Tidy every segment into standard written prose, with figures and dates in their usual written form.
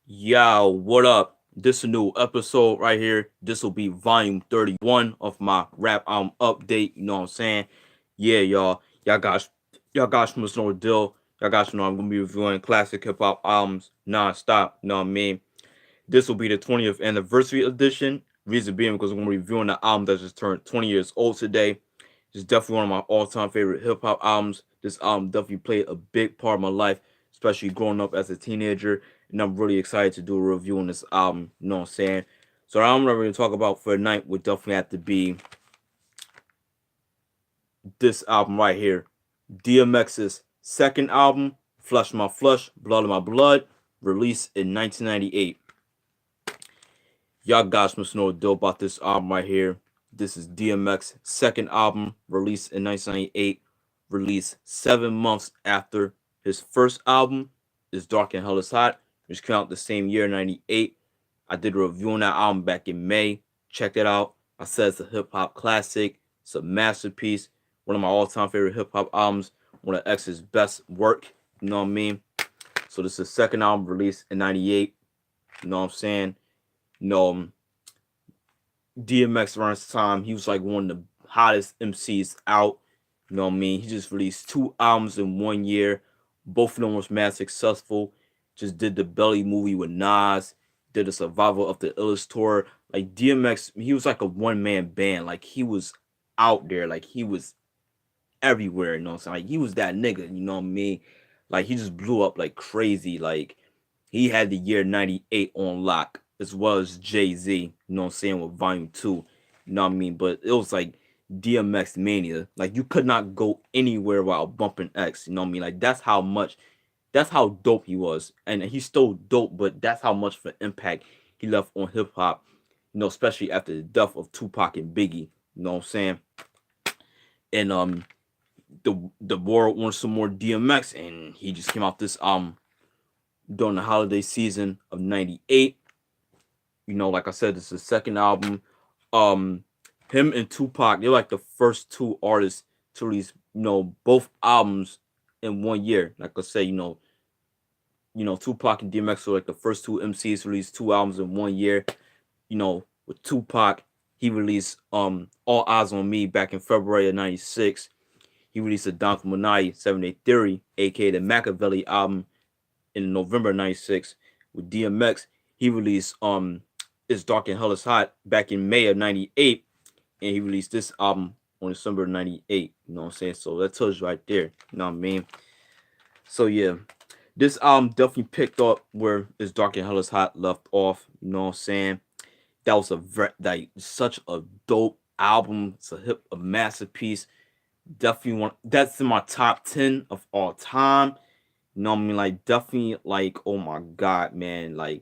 Yo, what up? This a new episode right here. This will be volume 31 of my rap album update. You know what I'm saying? Yeah, y'all. Y'all guys must know the deal. Y'all guys know I'm gonna be reviewing classic hip hop albums non-stop. You know what I mean? This will be the 20th anniversary edition. Reason being because I'm gonna be reviewing the album that just turned 20 years old today. It's definitely one of my all-time favorite hip hop albums. This album definitely played a big part of my life, especially growing up as a teenager. And I'm really excited to do a review on this album. You know what I'm saying? So the album I'm going to talk about for tonight would definitely have to be this album right here, DMX's second album, Flesh My Flesh, Blood of My Blood, released in 1998. Y'all guys must know the deal about this album right here. This is DMX's second album, released in 1998, released 7 months after his first album, It's Dark and Hell is Hot, which came out the same year, 98. I did a review on that album back in May. Check it out. I said it's a hip hop classic. It's a masterpiece. One of my all time favorite hip hop albums. One of X's best work. You know what I mean? So this is the second album released in 98. You know what I'm saying? You know, DMX around this time, he was like one of the hottest MCs out. You know what I mean? He just released two albums in 1 year. Both of them was mad successful. Just did the Belly movie with Nas, did a Survival of the Illest tour. Like DMX, he was like a one-man band. Like he was out there. Like he was everywhere, you know what I'm saying? Like he was that nigga, you know what I mean? Like he just blew up like crazy. Like he had the year 98 on lock, as well as Jay-Z, you know what I'm saying, with volume 2. You know what I mean? But it was like DMX mania. Like you could not go anywhere without bumping X, you know what I mean? Like that's how dope he was. And he's still dope, but that's how much of an impact he left on hip hop, you know, especially after the death of Tupac and Biggie. You know what I'm saying? And the world wants some more DMX, and he just came out this during the holiday season of '98. You know, like I said, this is the second album. Um, him and Tupac, they're like the first two artists to release, you know, both albums in 1 year. Like I say, Tupac and DMX were like the first two MCs to release two albums in 1 year. You know, with Tupac, he released All Eyes on Me back in February of '96. He released a Don Munai 7-Day Theory, aka the Machiavelli album, in November '96. With DMX, he released It's Dark and Hell is Hot back in May of '98, and he released this album on December '98. You know what I'm saying? So that tells you right there. You know what I mean? So yeah, this album definitely picked up where It's Dark and Hell is Hot left off. You know what I'm saying? That was like such a dope album. It's a masterpiece. Definitely one that's in my top 10 of all time. You know what I mean? Like definitely like, oh my god, man. Like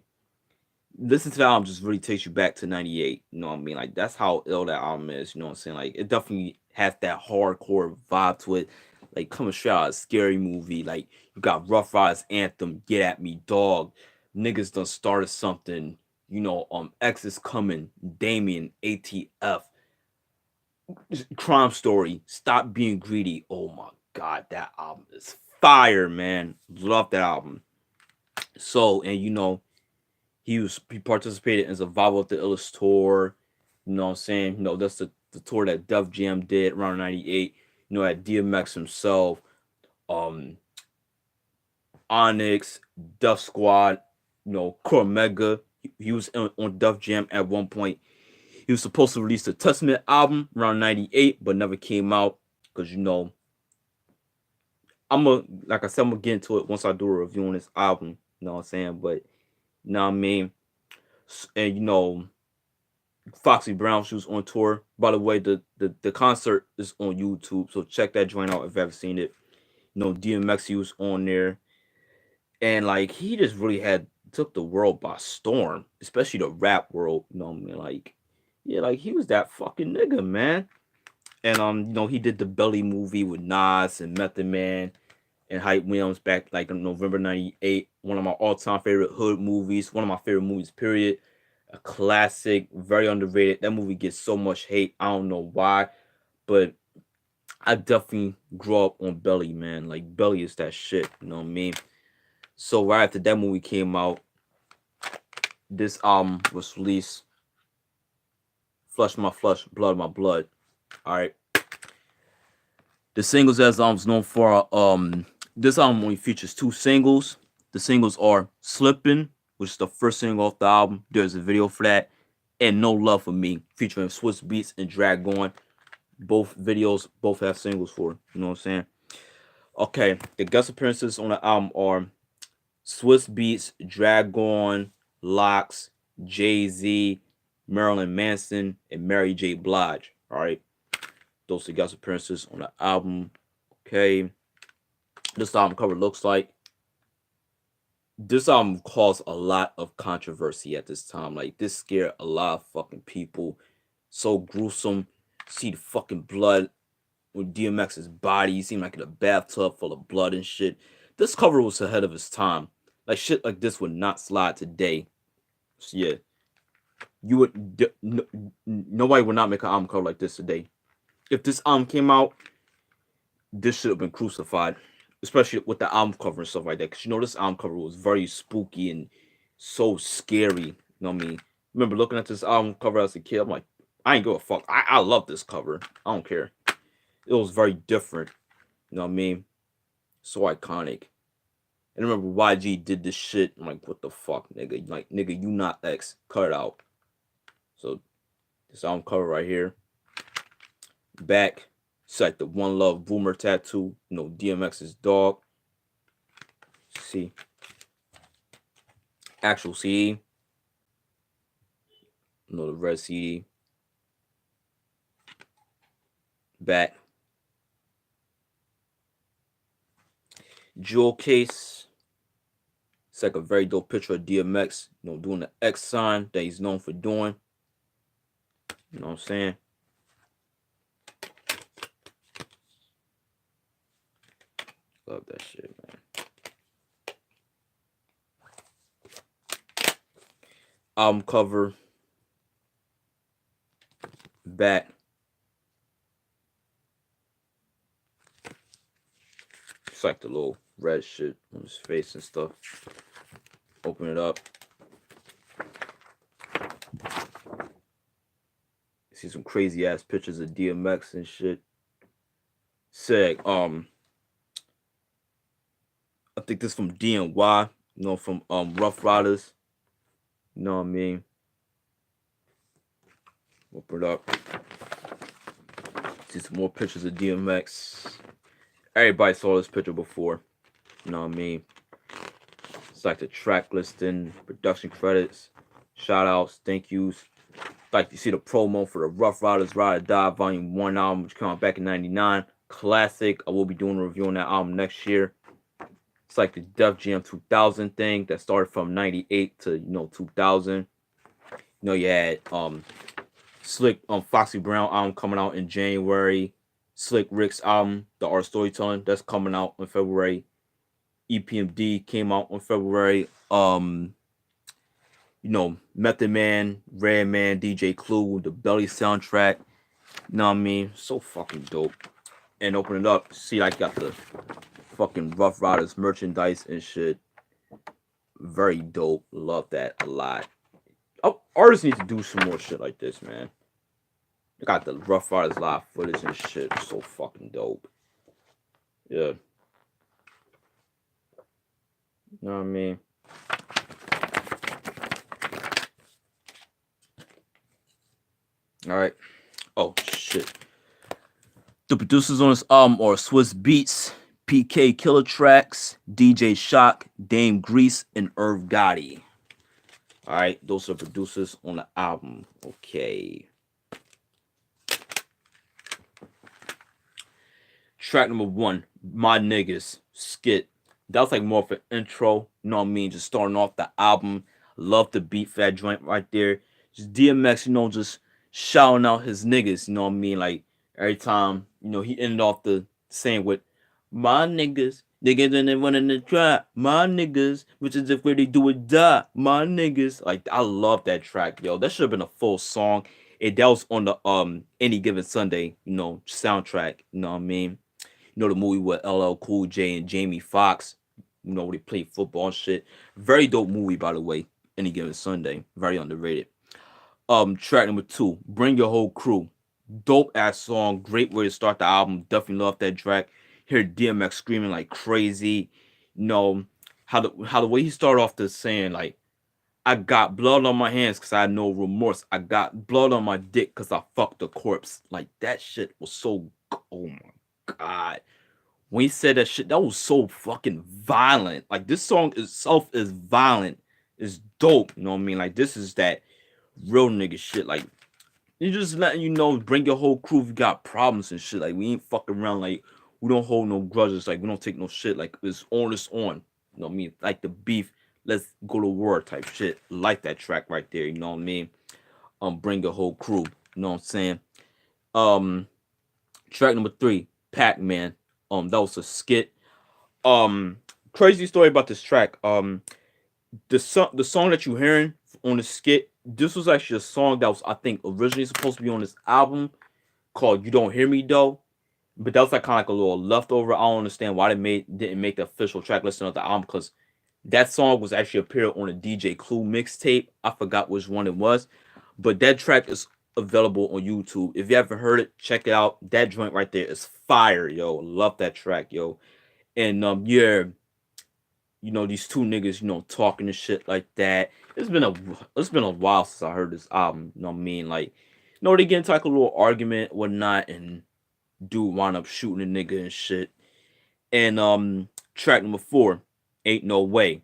listen to that album just really takes you back to 98. You know what I mean? Like that's how ill that album is, you know what I'm saying? Like it definitely has that hardcore vibe to it. Like coming straight out of a scary movie. Like you got Rough Riders Anthem, Get At Me Dog, Niggas Done Started Something, X is Coming, Damien, ATF, Crime Story, Stop Being Greedy. Oh my god, that album is fire, man. Love that album. So, and he participated in Survival of the Illest tour. You know what I'm saying? That's the tour that Def Jam did around '98. At DMX himself, um, Onyx, Def Squad, Cormega. He was on Def Jam at one point. He was supposed to release the Testament album around '98, but never came out because like I said, I'm gonna get into it once I do a review on this album. You know what I'm saying? But you know what I mean? And Foxy Brown, she was on tour. By the way, the concert is on YouTube, so check that joint out if you haven't seen it. DMX he was on there, and like he just really had took the world by storm, especially the rap world. You know what I mean? Like, yeah, like he was that fucking nigga, man. And he did the Belly movie with Nas and Method Man and Hype Williams back like in November '98. One of my all-time favorite hood movies. One of my favorite movies, period. A classic, very underrated. That movie gets so much hate. I don't know why, but I definitely grew up on Belly, man. Like Belly is that shit. You know what I mean? So right after that movie came out, This album was released Flesh My Flesh, Blood My Blood. Alright. The singles as album's known for this album only features 2 singles. The singles are Slippin', which is the first single off the album. There's a video for that. And No Love for Me, featuring Swiss Beats and Drag On. Both videos, both have singles for it. You know what I'm saying? Okay, the guest appearances on the album are Swiss Beats, Drag On, Locks, Jay-Z, Marilyn Manson, and Mary J. Blige. Alright. Those are the guest appearances on the album. Okay. This album cover looks like. This album caused a lot of controversy at this time. Like, this scared a lot of fucking people. So gruesome. See the fucking blood with DMX's body. He seemed like in a bathtub full of blood and shit. This cover was ahead of its time. Like, shit like this would not slide today. So, yeah. You would... nobody would not make an album cover like this today. If this album came out, this should have been crucified. Especially with the album cover and stuff like that. Because, you know, this album cover was very spooky and so scary. You know what I mean? Remember looking at this album cover as a kid, I'm like, I ain't give a fuck. I love this cover. I don't care. It was very different. You know what I mean? So iconic. And remember YG did this shit. I'm like, what the fuck, nigga? Like, nigga, you not X. Cut it out. So, this album cover right here. Back. It's like the One Love Boomer tattoo. You know, DMX's dog. See. Actual CD. You know, the red CD. Back. Jewel case. It's like a very dope picture of DMX, you know, doing the X sign that he's known for doing. You know what I'm saying? Love that shit, man. Album cover. Back. It's like the little red shit on his face and stuff. Open it up. See some crazy ass pictures of DMX and shit. Sick. I think this from DNY, you know, from Rough Riders. You know what I mean? Open it up. See some more pictures of DMX. Everybody saw this picture before. You know what I mean? It's like the track listing, production credits, shout outs, thank yous. Like you see the promo for the Rough Riders Ride or Die Volume 1 album, which came out back in 99. Classic. I will be doing a review on that album next year. It's like the Def Jam 2000 thing that started from 98 to, you know, 2000. You know, you had Slick Foxy Brown album coming out in January. Slick Rick's album, The Art of Storytelling, that's coming out in February. EPMD came out in February. You know, Method Man, Redman, DJ Clue, the Belly soundtrack. You know what I mean? So fucking dope. And open it up, see, I got the fucking Rough Riders merchandise and shit. Very dope. Love that a lot. Oh, artists need to do some more shit like this, man. They got the Rough Riders live footage and shit. So fucking dope. Yeah. You know what I mean? Alright. Oh, shit. The producers on this album are Swiss Beats, PK Killer Tracks, DJ Shock, Dame Grease, and Irv Gotti. Alright, those are producers on the album. Okay. Track number 1, My Niggas, Skit. That was like more of an intro, you know what I mean? Just starting off the album. Love the beat for that joint right there. Just DMX, you know, just shouting out his niggas, you know what I mean? Like, every time, you know, he ended off the saying with, my niggas, niggas and they running the trap, my niggas, which is if where they do it die, my niggas. Like, I love that track, yo. That should have been a full song. That was on the Any Given Sunday, you know, soundtrack, you know what I mean? You know, the movie with LL Cool J and Jamie Foxx, you know, where they play football and shit. Very dope movie, by the way. Any Given Sunday. Very underrated. Track number 2, Bring Your Whole Crew. Dope ass song. Great way to start the album. Definitely love that track. Hear DMX screaming like crazy. You know, how the way he started off this saying like, I got blood on my hands because I had no remorse. I got blood on my dick because I fucked a corpse. Like that shit was so, oh my god. When he said that shit, that was so fucking violent. Like this song itself is violent. It's dope. You know what I mean? Like this is that real nigga shit. Like you just letting you know, bring your whole crew if you got problems and shit. Like we ain't fucking around. Like we don't hold no grudges. Like we don't take no shit. Like it's on, it's on. You know what I mean? Like the beef, let's go to war type shit. Like that track right there. You know what I mean? Bring your whole crew. You know what I'm saying? Um, Track number 3, Pac-Man. That was a skit. Crazy story about this track. The song that you're hearing on the skit, this was actually a song that was, I think, originally supposed to be on this album called "You Don't Hear Me Though," but that was like kind of like a little leftover. I don't understand why they didn't make the official track listing of the album, because that song was actually appeared on a DJ Clue mixtape. I forgot which one it was, but that track is available on YouTube. If you haven't heard it, check it out. That joint right there is fire, yo. Love that track, yo. And yeah, these two niggas, talking and shit like that. It's been a while since I heard this album. You know what I mean? Like, they get into like a little argument, whatnot, and dude wind up shooting a nigga and shit. And track number 4, Ain't No Way.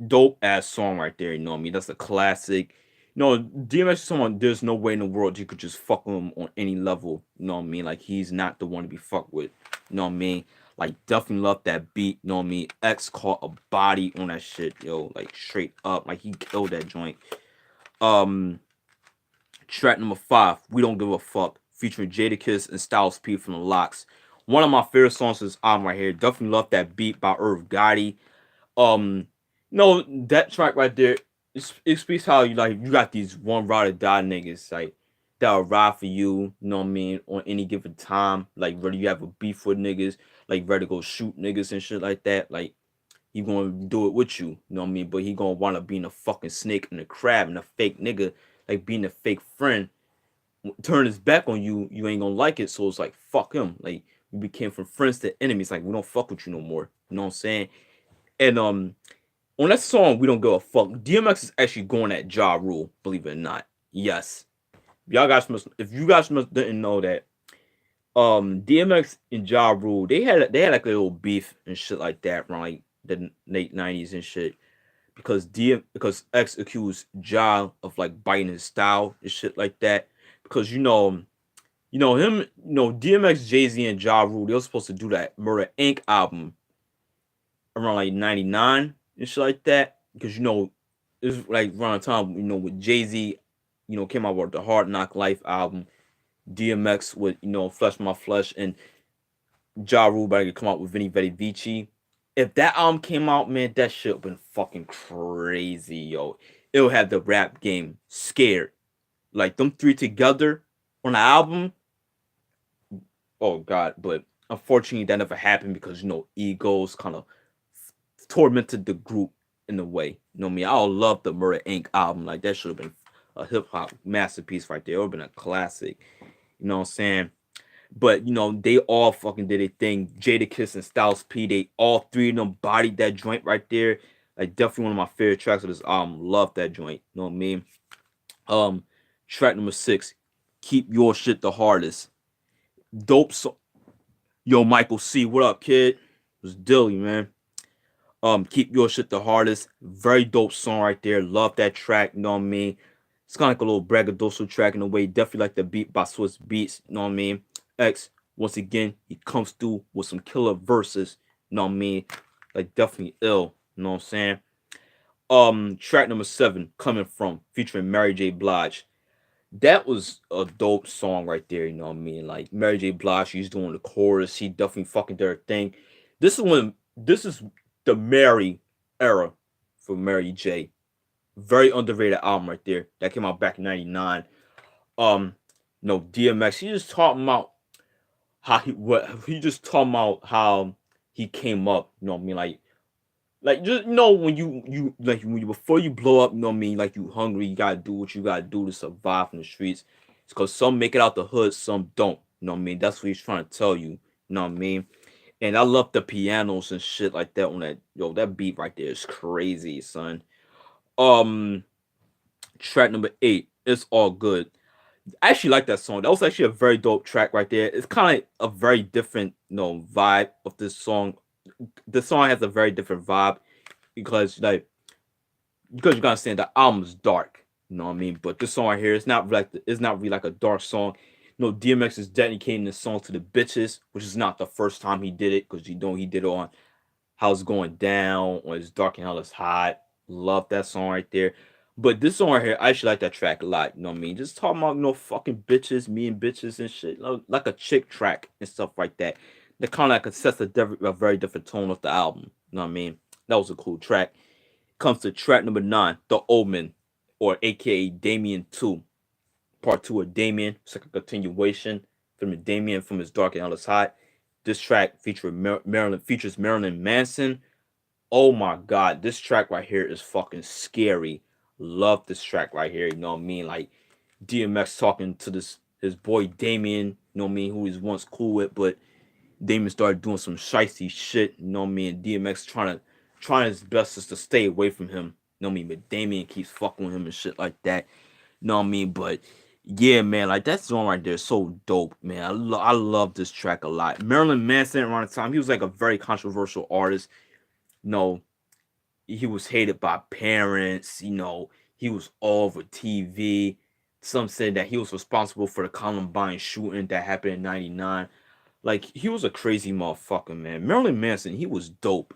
Dope ass song right there, you know what I mean? That's a classic. DMX is someone, there's no way in the world you could just fuck him on any level. You know what I mean? Like he's not the one to be fucked with. You know what I mean? Like definitely love that beat. You know what I mean? X caught a body on that shit, yo. Like straight up. Like he killed that joint. Um Track number 5, We Don't Give a Fuck, featuring Jadakiss and Styles P from the Locks. One of my favorite songs is album right here. Definitely love that beat by Irv Gotti. Um, no, that track right there, it speaks how you got these one ride or die niggas like that'll ride for you. You know what I mean? On any given time, like whether you have a beef with niggas, like ready to go shoot niggas and shit like that, like he gonna do it with you. You know what I mean? But he gonna wind up being a fucking snake and a crab and a fake nigga, like being a fake friend. Turn his back on you, you ain't gonna like it. So it's like fuck him. Like we became from friends to enemies. Like we don't fuck with you no more. You know what I'm saying? And on that song, We Don't Give a Fuck, DMX is actually going at Ja Rule, believe it or not. Yes. If you guys didn't know that, DMX and Ja Rule, they had like a little beef and shit like that around like the late 90s and shit. Because X accused Ja of like biting his style and shit like that. Because DMX, Jay-Z, and Ja Rule, they were supposed to do that Murder Inc. album around like 99 and shit like that. Because it was like around the time, with Jay-Z, came out with the Hard Knock Life album. DMX with, Flesh My Flesh, and Ja Rule about to come out with Vinny Vetti Vici. If that album came out, man, that shit would been fucking crazy, yo. It'll have the rap game scared. Like them three together on the album. Oh god, but unfortunately that never happened because egos kind of tormented the group in a way. You know what I mean? I love the Murder Inc. album. Like that should have been a hip hop masterpiece right there. It would have been a classic. You know what I'm saying? But they all fucking did a thing. Jadakiss and Styles P, they all three of them bodied that joint right there. Like definitely one of my favorite tracks of this album. Love that joint. You know what I mean? Track number 6, Keep Your Shit the Hardest. Dope song. Yo, Michael C, what up, kid? It was Dilly, man. Keep Your Shit the Hardest. Very dope song right there. Love that track, you know what I mean? It's kind of like a little braggadocio track in a way. Definitely like the beat by Swiss Beats, you know what I mean? X, once again, he comes through with some killer verses, you know what I mean? Like definitely ill, you know what I'm saying? Track number 7, Coming From, featuring Mary J. Blige. That was a dope song right there, you know what I mean? Like Mary J. Blige, she's doing the chorus, she definitely fucking did her thing. This is the Mary era for Mary J. Very underrated album right there. That came out back in '99. DMX, he just talking about how he just talking about how he came up, you know what I mean? Like Like, just when you like when you before you blow up, what I mean, like you hungry, you gotta do what you gotta do to survive in the streets. It's cause some make it out the hood, some don't. What I mean? That's what he's trying to tell you. You know what I mean? And I love the pianos and shit like that on that. Yo, that beat right there is crazy, son. Um, Track number 8. It's all good. I actually like that song. That was actually a very dope track right there. It's kind of a very different, vibe of this song. The song has a very different vibe because you gotta understand the album's dark. You know what I mean? But this song right here, it's not really like a dark song. DMX is dedicating this song to the bitches, which is not the first time he did it, because he did it on How's It Going Down, on It's Dark and Hell Is Hot. Love that song right there. But this song right here, I actually like that track a lot. You know what I mean? Just talking about fucking bitches, me and bitches and shit, like a chick track and stuff like that. That kind of like sets a very different tone of the album. You know what I mean? That was a cool track. Comes to track number 9, The Omen, or aka Damien 2, part 2 of Damien. It's like a continuation from the Damien from His Dark and Endless Hot. This track features Marilyn Manson. Oh my god, this track right here is fucking scary. Love this track right here. You know what I mean? Like DMX talking to this his boy Damien. You know what I mean? Who he's once cool with, but Damon started doing some shicey shit. You know what I mean? DMX trying his best just to stay away from him. You know what I mean? But Damien keeps fucking with him and shit like that. You know what I mean? But yeah, man, like that song right there is so dope, man. I love this track a lot. Marilyn Manson around the time, he was like a very controversial artist. You know, he was hated by parents. He was all over TV. Some said that he was responsible for the Columbine shooting that happened in '99. Like, he was a crazy motherfucker, man. Marilyn Manson, he was dope.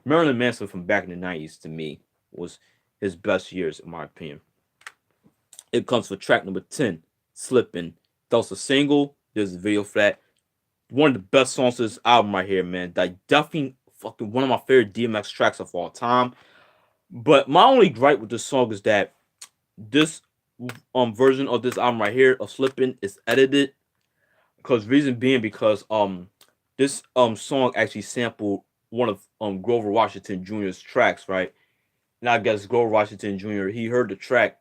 Marilyn Manson from back in the '90s, to me, was his best years, in my opinion. It comes for track number 10, Slippin'. That was a single. There's a video for that. One of the best songs to this album right here, man. Like, definitely fucking one of my favorite DMX tracks of all time. But my only gripe with this song is that this version of this album right here of Slippin' is edited. Because reason being because this song actually sampled one of Grover Washington Jr.'s tracks, right? And I guess Grover Washington Jr. he heard the track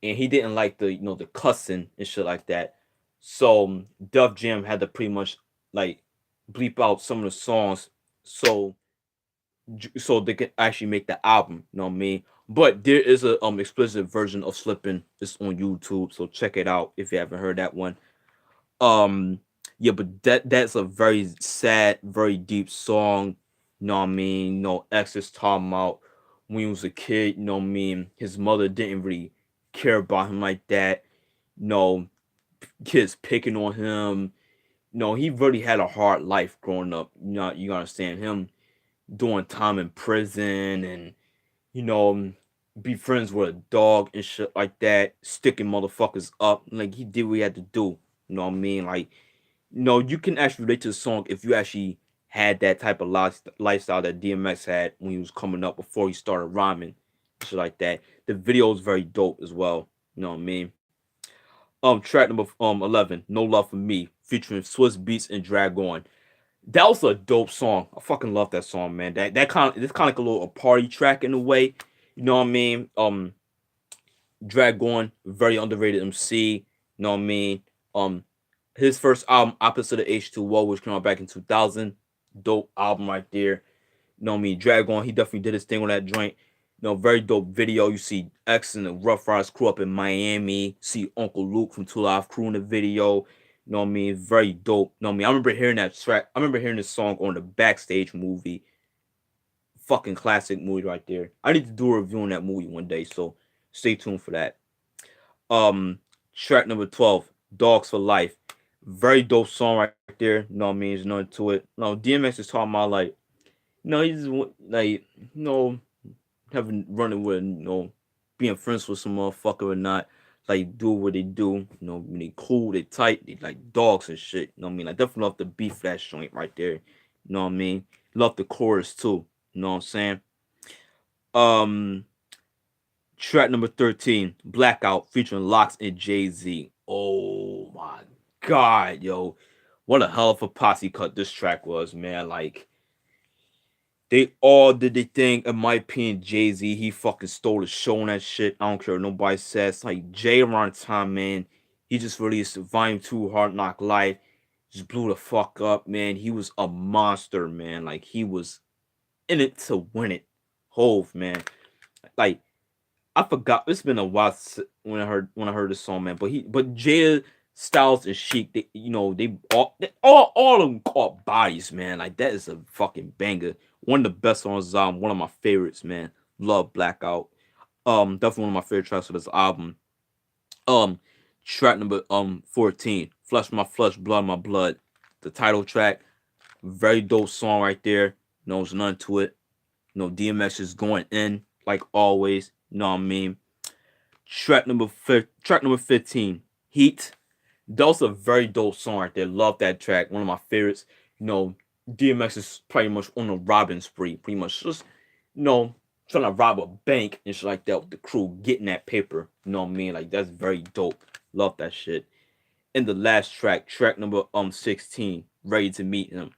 and he didn't like the the cussing and shit like that. So Def Jam had to pretty much like bleep out some of the songs so they could actually make the album. You know what I mean? But there is a explicit version of Slippin'. It's on YouTube, so check it out if you haven't heard that one. Um, yeah, but that's a very sad, very deep song. You know what I mean? X is talking about when he was a kid. You know what I mean? His mother didn't really care about him like that. You know, kids picking on him. He really had a hard life growing up. You understand him doing time in prison and you know be friends with a dog and shit like that, sticking motherfuckers up. Like he did what he had to do. You know what I mean? Like you can actually relate to the song if you actually had that type of lifestyle that DMX had when he was coming up before he started rhyming, shit like that. The video is very dope as well. You know what I mean? Track number 11, No Love for Me, featuring Swiss Beats and Drag On. That was a dope song. I fucking love that song, man. That kind of it's kind of like a little party track in a way. You know what I mean? Drag On, very underrated MC. You know what I mean? Um, his first album, Opposite of H2O, which came out back in 2000. Dope album right there. You know what I mean? Drag On, he definitely did his thing on that joint. Very dope video. You see X and the Rough Riders crew up in Miami. See Uncle Luke from Two Live Crew in the video. You know what I mean? Very dope. You know what I mean? I remember hearing that track. I remember hearing this song on the Backstage movie. Fucking classic movie right there. I need to do a review on that movie one day, so stay tuned for that. Um, Track number 12, Dogs for Life. Very dope song right there. You know what I mean? There's nothing to it. No, DMX is talking about like, he's like, having running with, being friends with some motherfucker or not. Like, do what they do. When they cool, they tight, they like dogs and shit. You know what I mean? I definitely love the beef that joint right there. You know what I mean? Love the chorus too. You know what I'm saying? Um, Track number 13, Blackout, featuring Locks and Jay-Z. Oh my god, yo. What a hell of a posse cut this track was, man. Like, They all did their thing. In my opinion, Jay-Z, he fucking stole the show on that shit. I don't care what nobody says. Like Jay around the time, man, he just released Volume 2, Hard Knock Life. Just blew the fuck up, man. He was a monster, man. Like he was in it to win it. Hove, man. Like I forgot. It's been a while when I heard this song, man. But Jada, Styles, and Sheik, they all of them caught bodies, man. Like that is a fucking banger. One of the best songs. One of my favorites, man. Love Blackout. Definitely one of my favorite tracks of this album. Um, Track number 14, Flesh My Flesh, Blood My Blood. The title track, very dope song right there. There's none to it. DMX is going in like always. You know what I mean? Track number 15, Heat. That was a very dope song right there. Love that track. One of my favorites. DMX is pretty much on a robbing spree. Pretty much just, trying to rob a bank and shit like that with the crew, getting that paper. You know what I mean? Like that's very dope. Love that shit. And the last track number 16, Ready to Meet Him.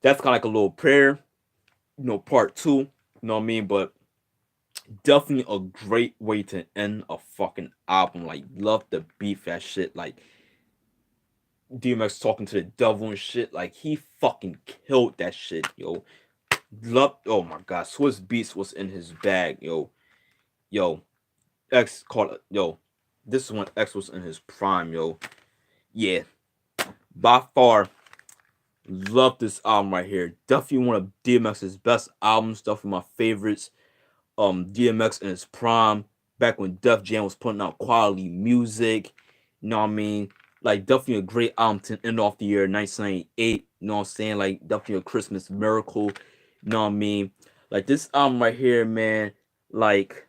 That's kind of like a little prayer. Part two. You know what I mean? But definitely a great way to end a fucking album. Like, love the beef that shit. Like, DMX talking to the devil and shit. Like, he fucking killed that shit, yo. Love, oh my god, Swiss Beats was in his bag, yo. Yo, X called it, yo. This is when X was in his prime, yo. Yeah, by far, love this album right here. Definitely one of DMX's best albums. Definitely my favorites. DMX in his prime, back when Def Jam was putting out quality music. You know what I mean? Like definitely a great album to end off the year 1998. You know what I'm saying? Like definitely a Christmas miracle. You know what I mean? Like this album right here, man. Like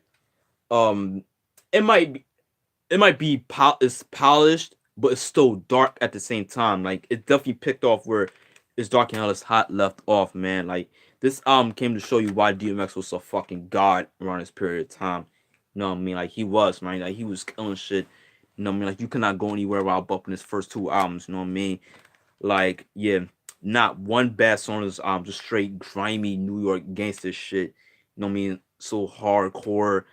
um, it might be it's polished, but it's still dark at the same time. Like it definitely picked off where it's dark and hell is hot left off, man. Like this album came to show you why DMX was so fucking god around this period of time. You know what I mean? Like he was, man. Like he was killing shit. You know what I mean? Like you cannot go anywhere without bumping his first two albums. You know what I mean? Like yeah, not one bad song on this album. Just straight grimy New York gangster shit. You know what I mean? So hardcore.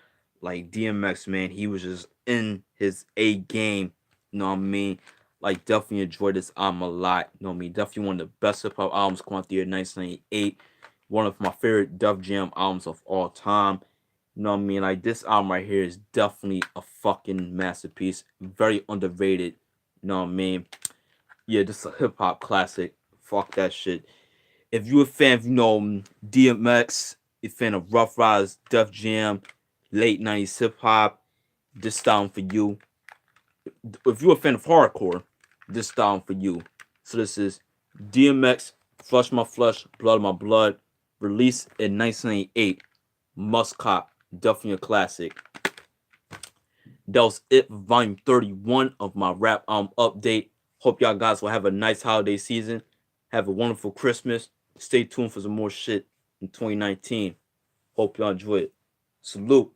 Like DMX, man, he was just in his A game. You know what I mean? Like definitely enjoyed this album a lot. You know what I mean? Definitely one of the best hip hop albums come out the year 1998. One of my favorite Def Jam albums of all time. You know what I mean? Like this album right here is definitely a fucking masterpiece. Very underrated. You know what I mean? Yeah, this is a hip hop classic. Fuck that shit. If you a fan of DMX, a fan of Rough Riders, Def Jam, late 90s hip hop, this album for you. If you're a fan of hardcore, this album for you. So this is DMX, Flush My Flush, Blood My Blood, released in 1998. Must cop, definitely a classic. That was it, volume 31 of my rap album update. Hope y'all guys will have a nice holiday season. Have a wonderful Christmas. Stay tuned for some more shit in 2019. Hope y'all enjoy it. Salute.